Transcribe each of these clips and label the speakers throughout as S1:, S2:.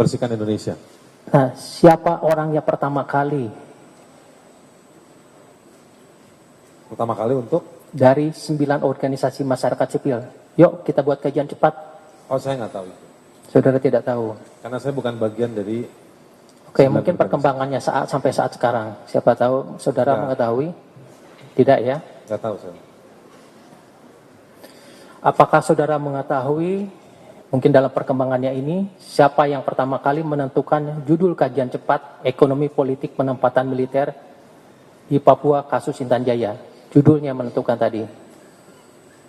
S1: Bersihkan Indonesia.
S2: Nah, siapa orang yang pertama kali
S1: Untuk?
S2: dari 9 organisasi masyarakat sipil? Yuk kita buat kajian cepat.
S1: Oh, saya nggak tahu itu.
S2: Saudara tidak tahu.
S1: Karena saya bukan bagian dari...
S2: Oke, mungkin perkembangannya sampai saat sekarang. Siapa tahu saudara mengetahui? Tidak ya?
S1: Nggak tahu saya.
S2: Apakah saudara mengetahui, mungkin dalam perkembangannya ini, siapa yang pertama kali menentukan judul kajian cepat ekonomi politik penempatan militer di Papua kasus Intan Jaya? Judulnya menentukan tadi.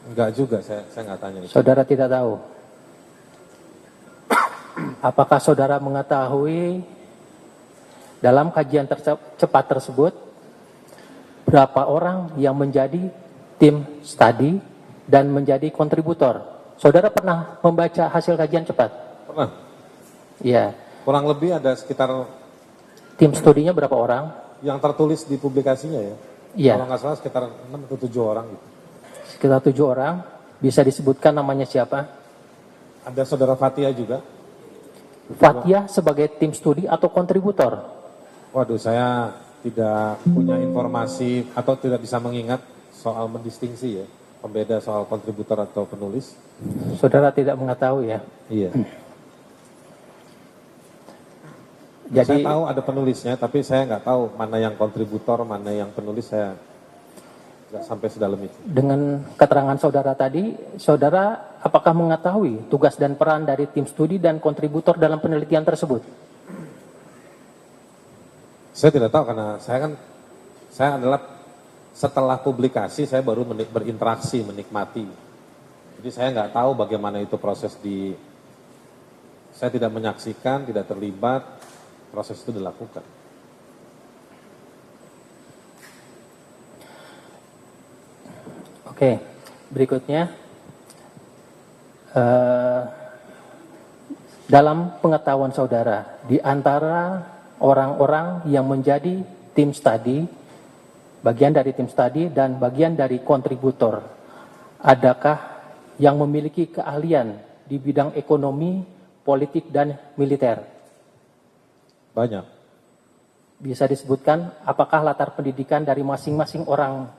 S1: Enggak juga, saya nggak tanya itu.
S2: Saudara tidak tahu. Apakah saudara mengetahui dalam kajian cepat tersebut berapa orang yang menjadi tim studi dan menjadi kontributor? Saudara pernah membaca hasil kajian cepat?
S1: Pernah.
S2: Iya.
S1: Kurang lebih ada sekitar...
S2: Tim studinya berapa orang?
S1: Yang tertulis di publikasinya ya?
S2: Iya.
S1: Kalau nggak salah sekitar 6 atau 7 orang gitu.
S2: Sekitar 7 orang. Bisa disebutkan namanya siapa?
S1: Ada saudara Fatia juga.
S2: Fatia sebagai tim studi atau kontributor?
S1: Waduh, saya tidak punya informasi atau tidak bisa mengingat soal mendistingsi ya. Pembeda soal kontributor atau penulis.
S2: Saudara tidak mengetahui ya?
S1: Iya.
S2: Jadi,
S1: saya tahu ada penulisnya, tapi saya nggak tahu mana yang kontributor, mana yang penulis, saya nggak sampai sedalam itu.
S2: dengan keterangan saudara tadi, saudara apakah mengetahui tugas dan peran dari tim studi dan kontributor dalam penelitian tersebut?
S1: Saya tidak tahu karena saya adalah setelah publikasi saya baru berinteraksi, menikmati. Jadi saya nggak tahu bagaimana itu proses saya tidak menyaksikan, tidak terlibat, proses itu dilakukan.
S2: Oke, berikutnya. Dalam pengetahuan saudara, di antara orang-orang yang menjadi tim studi, bagian dari tim studi dan bagian dari kontributor, adakah yang memiliki keahlian di bidang ekonomi, politik, dan militer?
S1: Banyak.
S2: Bisa disebutkan apakah latar pendidikan dari masing-masing orang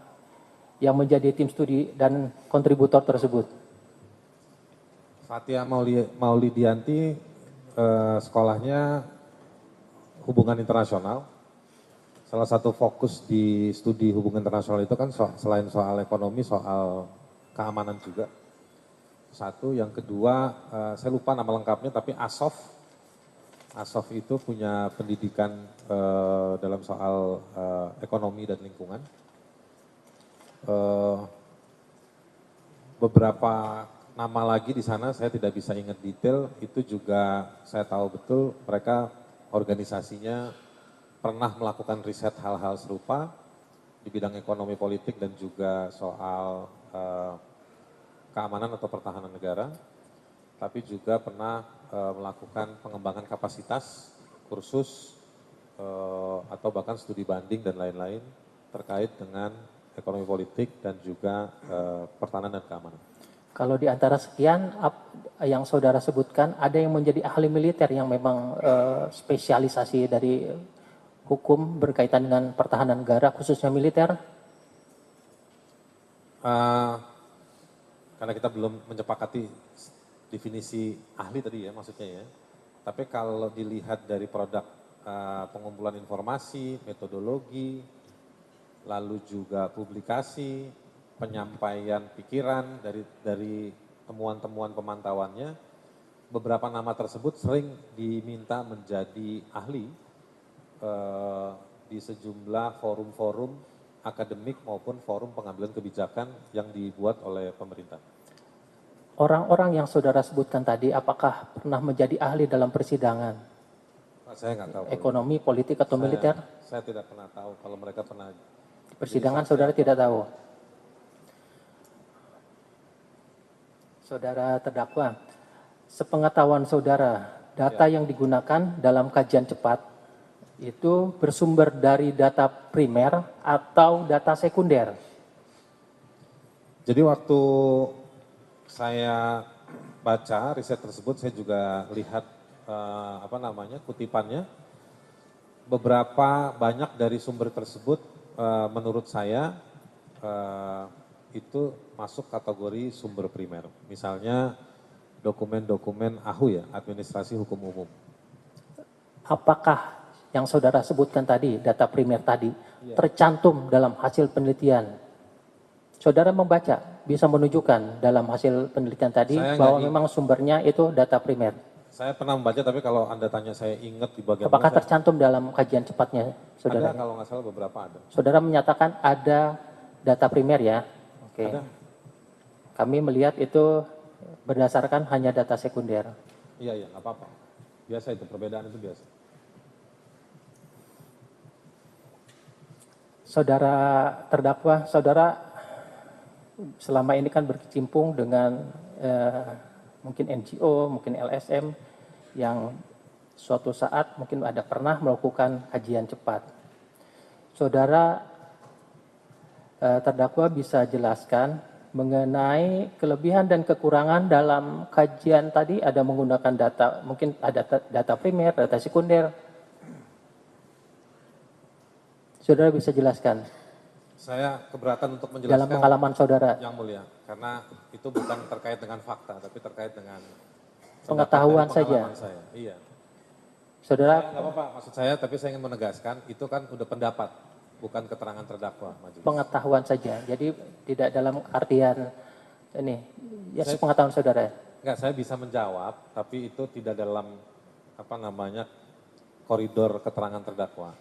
S2: yang menjadi tim studi dan kontributor tersebut?
S1: Fatia Maulidianti sekolahnya hubungan internasional. Salah satu fokus di studi hubungan internasional itu kan selain soal ekonomi, soal keamanan juga. Satu, yang kedua, saya lupa nama lengkapnya, tapi ASOF. ASOF itu punya pendidikan dalam soal ekonomi dan lingkungan. Beberapa nama lagi di sana saya tidak bisa ingat detail, itu juga saya tahu betul mereka organisasinya pernah melakukan riset hal-hal serupa di bidang ekonomi politik dan juga soal keamanan atau pertahanan negara, tapi juga pernah melakukan pengembangan kapasitas, kursus, atau bahkan studi banding dan lain-lain terkait dengan ekonomi politik dan juga pertahanan dan keamanan.
S2: Kalau di antara sekian yang saudara sebutkan, ada yang menjadi ahli militer yang memang spesialisasi dari hukum berkaitan dengan pertahanan negara, khususnya militer?
S1: Karena kita belum menyepakati definisi ahli tadi ya maksudnya ya. Tapi kalau dilihat dari produk pengumpulan informasi, metodologi, lalu juga publikasi, penyampaian pikiran dari temuan-temuan pemantauannya, beberapa nama tersebut sering diminta menjadi ahli di sejumlah forum-forum akademik maupun forum pengambilan kebijakan yang dibuat oleh pemerintah.
S2: Orang-orang yang saudara sebutkan tadi, apakah pernah menjadi ahli dalam persidangan?
S1: Saya nggak tahu.
S2: Ekonomi, politik, atau militer?
S1: Saya tidak pernah tahu kalau mereka pernah.
S2: Persidangan saudara tidak tahu? Saudara terdakwa, sepengetahuan saudara, data yang digunakan dalam kajian cepat itu bersumber dari data primer atau data sekunder?
S1: Jadi waktu saya baca riset tersebut, saya juga lihat kutipannya, beberapa banyak dari sumber tersebut menurut saya itu masuk kategori sumber primer. Misalnya dokumen-dokumen AHU ya, Administrasi Hukum Umum.
S2: Apakah yang saudara sebutkan tadi, data primer tadi, tercantum dalam hasil penelitian? Saudara membaca, bisa menunjukkan dalam hasil penelitian tadi bahwa memang sumbernya itu data primer.
S1: Saya pernah membaca, tapi kalau Anda tanya saya ingat di bagian
S2: apakah
S1: mana,
S2: tercantum dalam kajian cepatnya, saudara?
S1: Ada, kalau nggak salah beberapa ada.
S2: Saudara menyatakan ada data primer ya? Oke.
S1: Ada.
S2: Kami melihat itu berdasarkan hanya data sekunder.
S1: Iya, nggak apa-apa. Biasa itu, perbedaan itu biasa.
S2: Saudara terdakwa, saudara selama ini kan berkecimpung dengan mungkin NGO, mungkin LSM yang suatu saat mungkin ada pernah melakukan kajian cepat. Saudara terdakwa bisa jelaskan mengenai kelebihan dan kekurangan dalam kajian tadi, ada menggunakan data, mungkin ada data primer, data sekunder. Saudara bisa jelaskan?
S1: Saya keberatan untuk menjelaskan
S2: dalam pengalaman saudara.
S1: Yang mulia, karena itu bukan terkait dengan fakta, tapi terkait dengan
S2: pengetahuan saja.
S1: Saya. Iya.
S2: Saudara,
S1: nggak apa-apa, maksud saya, tapi saya ingin menegaskan, itu kan udah pendapat, bukan keterangan terdakwa. Majelis.
S2: Pengetahuan saja, jadi tidak dalam artian ini, ya sepengetahuan saudara.
S1: Enggak, saya bisa menjawab, tapi itu tidak dalam koridor keterangan terdakwa.